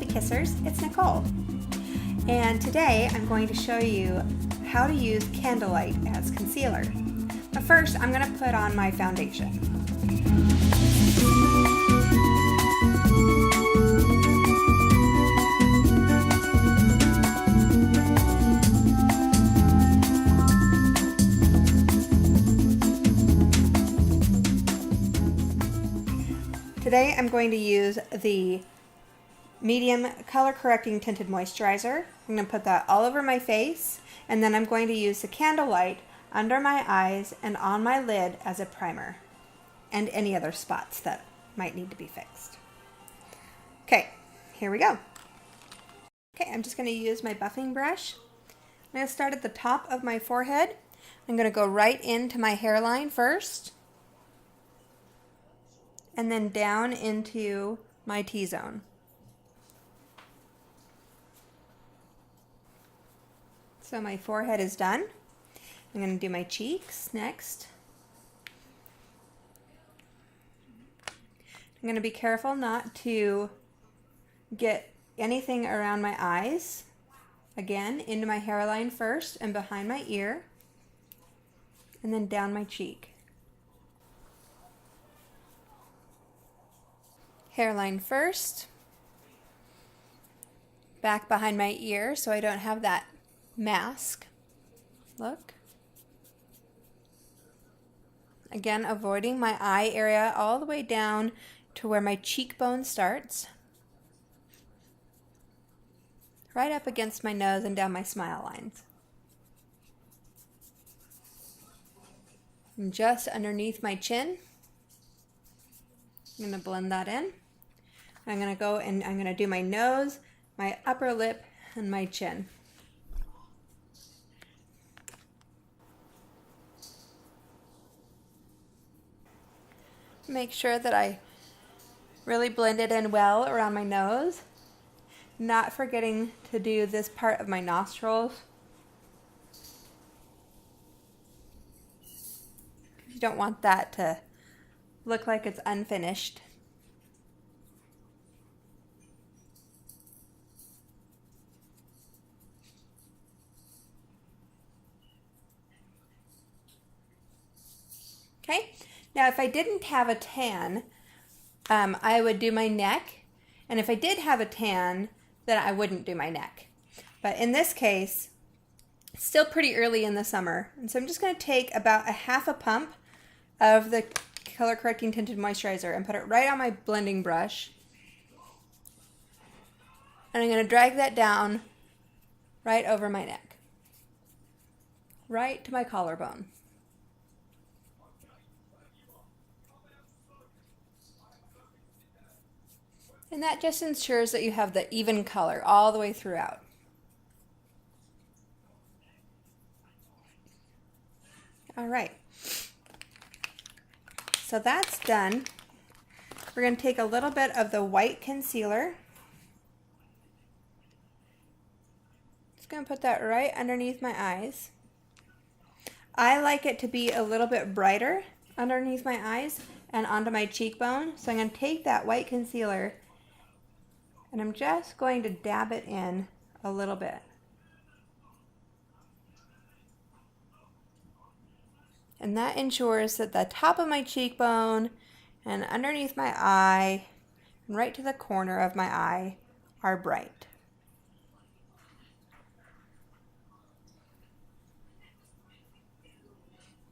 the Kissers, it's Nicole. And today I'm going to show you how to use Candlelight as concealer. But first I'm going to put on my foundation. Today I'm going to use the medium color correcting tinted moisturizer. I'm going to put that all over my face, and then I'm going to use the Candlelight under my eyes and on my lid as a primer, and any other spots that might need to be fixed. Okay, here we go. Okay, I'm just going to use my buffing brush. I'm going to start at the top of my forehead. I'm going to go right into my hairline first, and then down into my T-zone. So my forehead is done. I'm going to do my cheeks next. I'm going to be careful not to get anything around my eyes. Again, into my hairline first and behind my ear, and then down my cheek. Hairline first, back behind my ear so I don't have that mask look. Again, avoiding my eye area all the way down to where my cheekbone starts, right up against my nose and down my smile lines. And just underneath my chin, I'm going to blend that in. I'm going to go and I'm going to do my nose, my upper lip, and my chin. Make sure that I really blend it in well around my nose, not forgetting to do this part of my nostrils. You don't want that to look like it's unfinished. Okay, now if I didn't have a tan, I would do my neck, and if I did have a tan, then I wouldn't do my neck. But in this case, it's still pretty early in the summer, and so I'm just going to take about a half a pump of the color correcting tinted moisturizer and put it right on my blending brush, and I'm going to drag that down right over my neck, right to my collarbone. And that just ensures that you have the even color all the way throughout. All right. So that's done. We're going to take a little bit of the white concealer. Just going to put that right underneath my eyes. I like it to be a little bit brighter underneath my eyes and onto my cheekbone. So I'm going to take that white concealer and I'm just going to dab it in a little bit. And that ensures that the top of my cheekbone and underneath my eye and right to the corner of my eye are bright.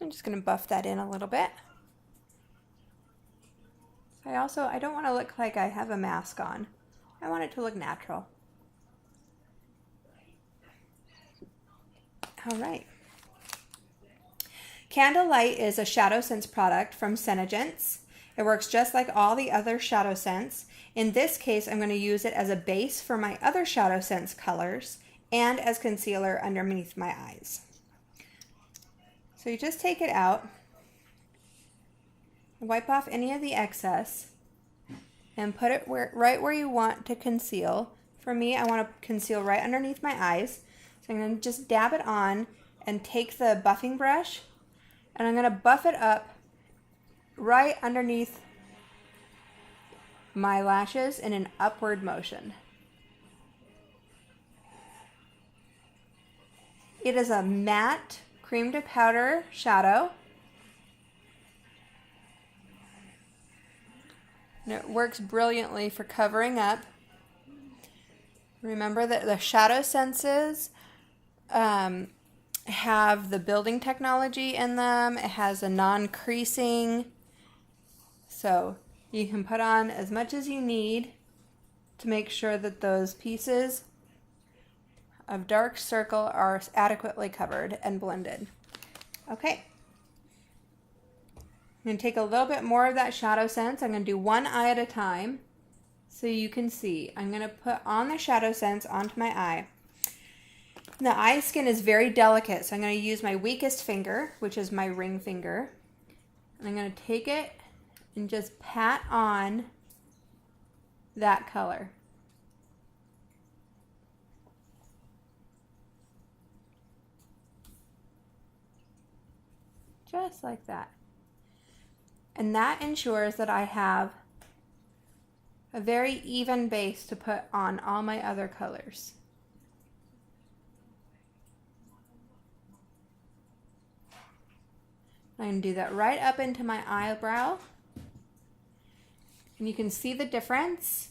I'm just going to buff that in a little bit. I don't want to look like I have a mask on. I want it to look natural. All right. Candlelight is a ShadowSense product from Senegence. It works just like all the other ShadowSense. In this case, I'm going to use it as a base for my other ShadowSense colors and as concealer underneath my eyes. So you just take it out, wipe off any of the excess, and put it right where you want to conceal. For me, I want to conceal right underneath my eyes. So I'm going to just dab it on and take the buffing brush, and I'm going to buff it up right underneath my lashes in an upward motion. It is a matte cream to powder shadow. And it works brilliantly for covering up. Remember that the ShadowSenses have the building technology in them. It has a non-creasing. So you can put on as much as you need to make sure that those pieces of dark circle are adequately covered and blended. Okay. I'm going to take a little bit more of that ShadowSense. I'm going to do one eye at a time so you can see. I'm going to put on the ShadowSense onto my eye. The eye skin is very delicate, so I'm going to use my weakest finger, which is my ring finger. And I'm going to take it and just pat on that color. Just like that. And that ensures that I have a very even base to put on all my other colors. I'm going to do that right up into my eyebrow. And you can see the difference.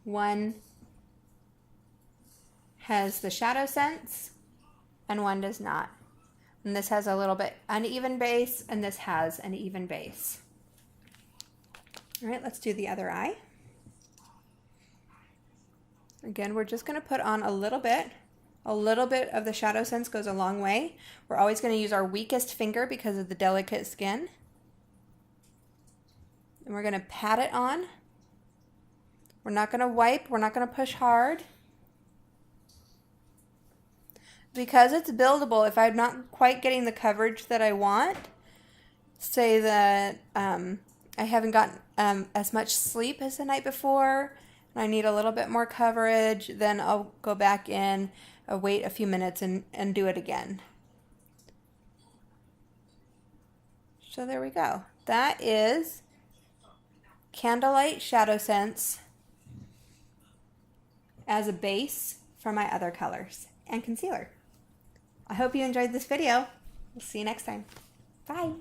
One has the ShadowSense and one does not. And this has a little bit uneven base, and this has an even base. All right, let's do the other eye. Again, we're just going to put on a little bit. A little bit of the ShadowSense goes a long way. We're always going to use our weakest finger because of the delicate skin. And we're going to pat it on. We're not going to wipe. We're not going to push hard. Because it's buildable, if I'm not quite getting the coverage that I want, say that I haven't gotten as much sleep as the night before, and I need a little bit more coverage, then I'll go back in, wait a few minutes, and do it again. So there we go. That is Candlelight ShadowSense as a base for my other colors and concealer. I hope you enjoyed this video. We'll see you next time. Bye.